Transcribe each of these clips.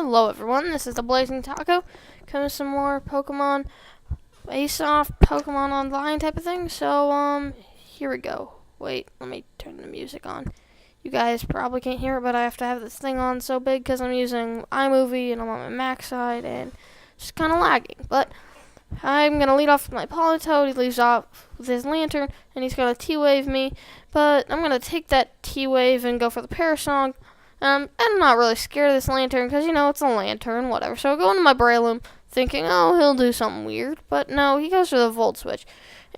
Hello everyone, this is the Blazing Taco, coming with some more Pokemon Face-Off, Pokemon Online type of thing. So, here we go. Wait, let me turn the music on. You guys probably can't hear it, but I have to have this thing on so big because I'm using iMovie and I'm on my Mac side and it's just kind of lagging. But I'm going to lead off with my Politoed. He leaves off with his Lantern and he's going to T-Wave me. But I'm going to take that T-Wave and go for the Parasong. I'm not really scared of this Lantern because, it's a Lantern, whatever. So I go into my Breloom thinking, oh, he'll do something weird. But no, he goes for the Volt Switch.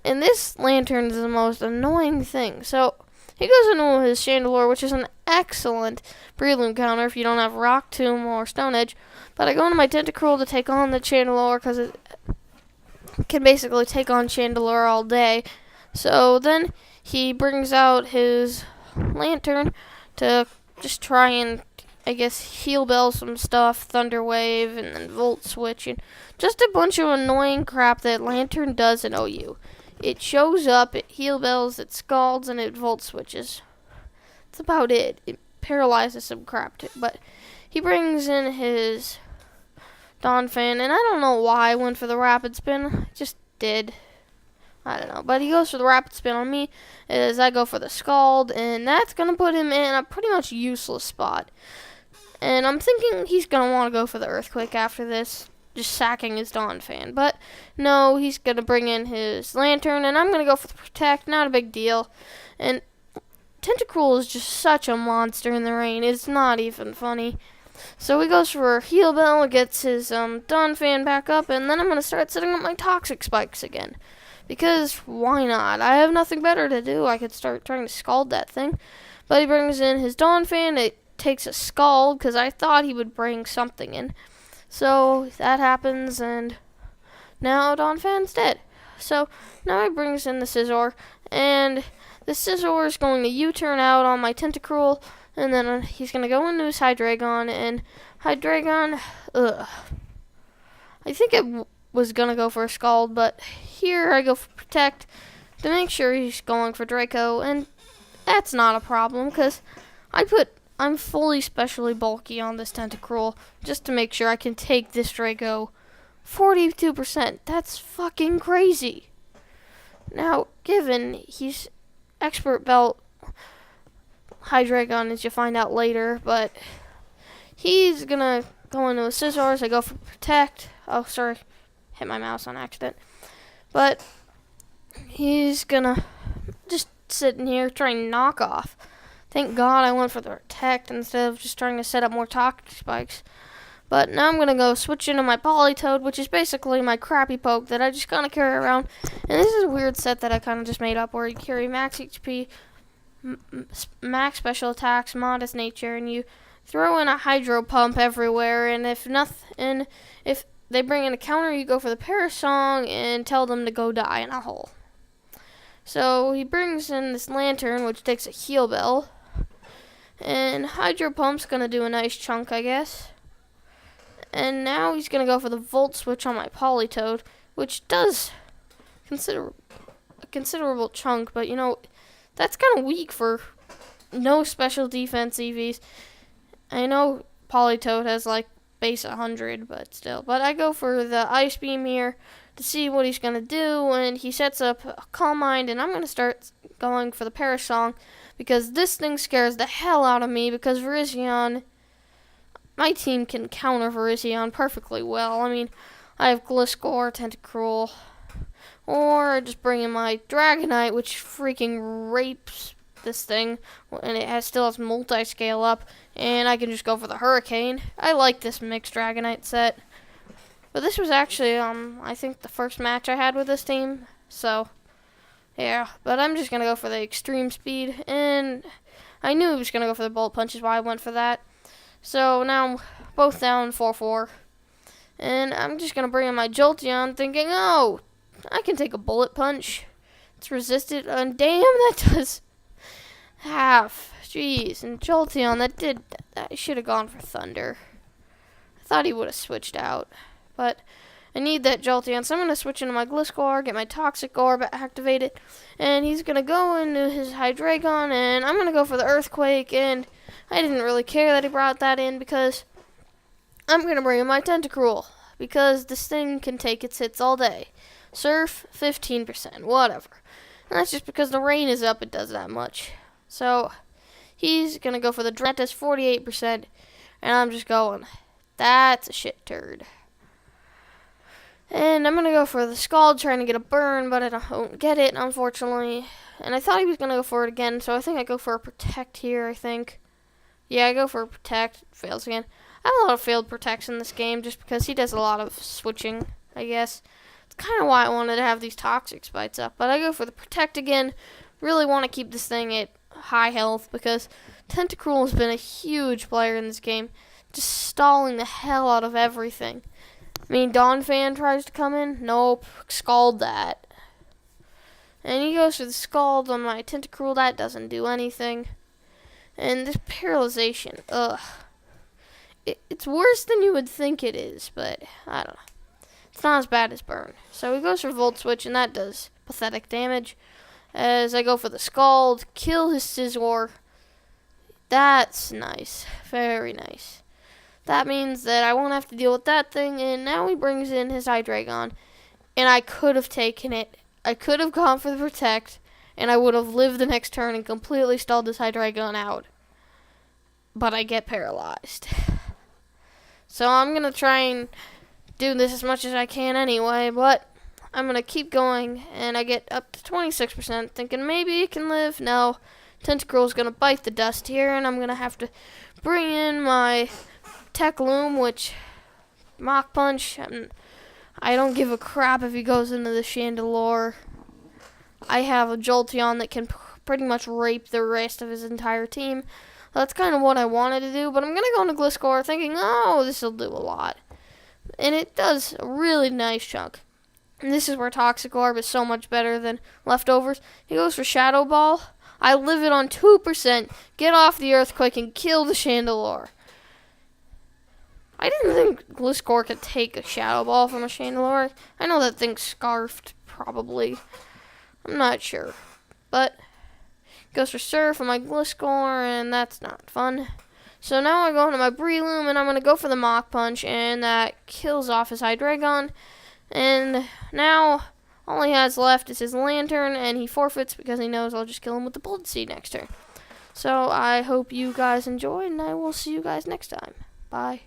And this Lantern is the most annoying thing. So he goes into his Chandelure, which is an excellent Breloom counter if you don't have Rock Tomb or Stone Edge. But I go into my Tentacruel to take on the Chandelure because it can basically take on Chandelure all day. So then he brings out his Lantern to just try and, I guess, Heal Bell some stuff, Thunder Wave, and then Volt Switch, and just a bunch of annoying crap that Lantern does in OU. It shows up, it Heal Bells, it Scalds, and it Volt Switches. That's about it. It paralyzes some crap too, but he brings in his Donphan, and I don't know why I went for the Rapid Spin. I just did. I don't know, but he goes for the Rapid Spin on me as I go for the Scald, and that's going to put him in a pretty much useless spot. And I'm thinking he's going to want to go for the Earthquake after this, just sacking his Donphan. But no, he's going to bring in his Lantern, and I'm going to go for the Protect, not a big deal. And Tentacruel is just such a monster in the rain, it's not even funny. So he goes for Heal Bell, gets his Donphan back up, and then I'm going to start setting up my Toxic Spikes again. Because why not? I have nothing better to do. I could start trying to Scald that thing. But he brings in his Donphan. It takes a Scald because I thought he would bring something in. So that happens, and now Donphan's dead. So now he brings in the Scizor, and the Scizor is going to U-turn out on my Tentacruel, and then he's going to go into his Hydreigon, and Hydreigon, I think it was going to go for a Scald, but here I go for Protect to make sure he's going for Draco, and that's not a problem because I'm fully specially bulky on this Tentacruel just to make sure I can take this Draco. 42%, that's fucking crazy. Now, given he's Expert Belt Hydreigon, as you find out later, but he's gonna go into a Scizor, so I go for Protect. Oh, sorry. Hit my mouse on accident. But he's gonna just sit in here trying to knock off. Thank God I went for the Protect instead of just trying to set up more Toxic Spikes. But now I'm gonna go switch into my Politoed, which is basically my crappy poke that I just kinda carry around. And this is a weird set that I kinda just made up where you carry max HP, max special attacks, modest nature, and you throw in a Hydro Pump everywhere, and if they bring in a counter, you go for the Parasong and tell them to go die in a hole. So he brings in this Lantern, which takes a Heal Bell. And Hydro Pump's going to do a nice chunk, I guess. And now he's going to go for the Volt Switch on my Politoed, which does a considerable chunk. But, that's kind of weak for no special defense EVs. I know Politoed has, base 100, but still. But I go for the Ice Beam here to see what he's going to do, and he sets up a Calm Mind, and I'm going to start going for the Parasong, because this thing scares the hell out of me, because Virizion, my team can counter Virizion perfectly well. I mean, I have Gliscor, Tentacruel, or just bring in my Dragonite, which freaking rapes this thing, and it still has multi-scale up, and I can just go for the Hurricane. I like this mixed Dragonite set, but this was actually, I think the first match I had with this team, so, yeah, but I'm just gonna go for the Extreme Speed, and I knew he was gonna go for the Bullet Punch, is why I went for that. So now, both down 4-4, and I'm just gonna bring in my Jolteon, thinking, oh, I can take a Bullet Punch. It's resisted, and damn, that does half. Jeez, and Jolteon, that should have gone for Thunder. I thought he would have switched out, but I need that Jolteon, so I'm going to switch into my Gliscor, get my Toxic Orb activated, and he's going to go into his Hydreigon, and I'm going to go for the Earthquake, and I didn't really care that he brought that in because I'm going to bring in my Tentacruel, because this thing can take its hits all day. Surf, 15%, whatever. And that's just because the rain is up, it does that much. So, he's going to go for the Drentus, 48%, and I'm just going, that's a shit turd. And I'm going to go for the Scald, trying to get a burn, but I don't get it, unfortunately. And I thought he was going to go for it again, so I think I go for a Protect here, I think. Yeah, I go for a Protect, fails again. I have a lot of failed Protects in this game, just because he does a lot of switching, I guess. It's kind of why I wanted to have these Toxic Spites up. But I go for the Protect again. Really want to keep this thing at high health, because Tentacruel has been a huge player in this game, just stalling the hell out of everything. I mean, Donphan tries to come in. Nope. Scald that. And he goes for the Scald on my Tentacruel. That doesn't do anything. And this Paralyzation. Ugh. It's worse than you would think it is, but I don't know. It's not as bad as Burn. So he goes for Volt Switch, and that does pathetic damage. As I go for the Scald, kill his Scizor. That's nice. Very nice. That means that I won't have to deal with that thing, and now he brings in his Hydreigon, and I could have taken it. I could have gone for the Protect, and I would have lived the next turn and completely stalled this Hydreigon out. But I get paralyzed. So I'm going to try and do this as much as I can anyway, but I'm going to keep going, and I get up to 26%, thinking maybe it can live. No, Tentacruel's going to bite the dust here, and I'm going to have to bring in my Tech Loom, which Mach Punch. I don't give a crap if he goes into the Chandelure. I have a Jolteon that can pretty much rape the rest of his entire team. That's kind of what I wanted to do, but I'm going to go into Gliscor thinking, oh, this will do a lot. And it does a really nice chunk. And this is where Toxic Orb is so much better than Leftovers. He goes for Shadow Ball. I live it on 2%, get off the Earthquake, and kill the Chandelure. I didn't think Gliscor could take a Shadow Ball from a Chandelure. I know that thing's scarfed, probably. I'm not sure. But goes for Surf on my Gliscor, and that's not fun. So now I go into my Breloom, and I'm going to go for the Mach Punch, and that kills off his Hydreigon. And now all he has left is his Lantern, and he forfeits because he knows I'll just kill him with the Bullet Seed next turn. So I hope you guys enjoy, and I will see you guys next time. Bye.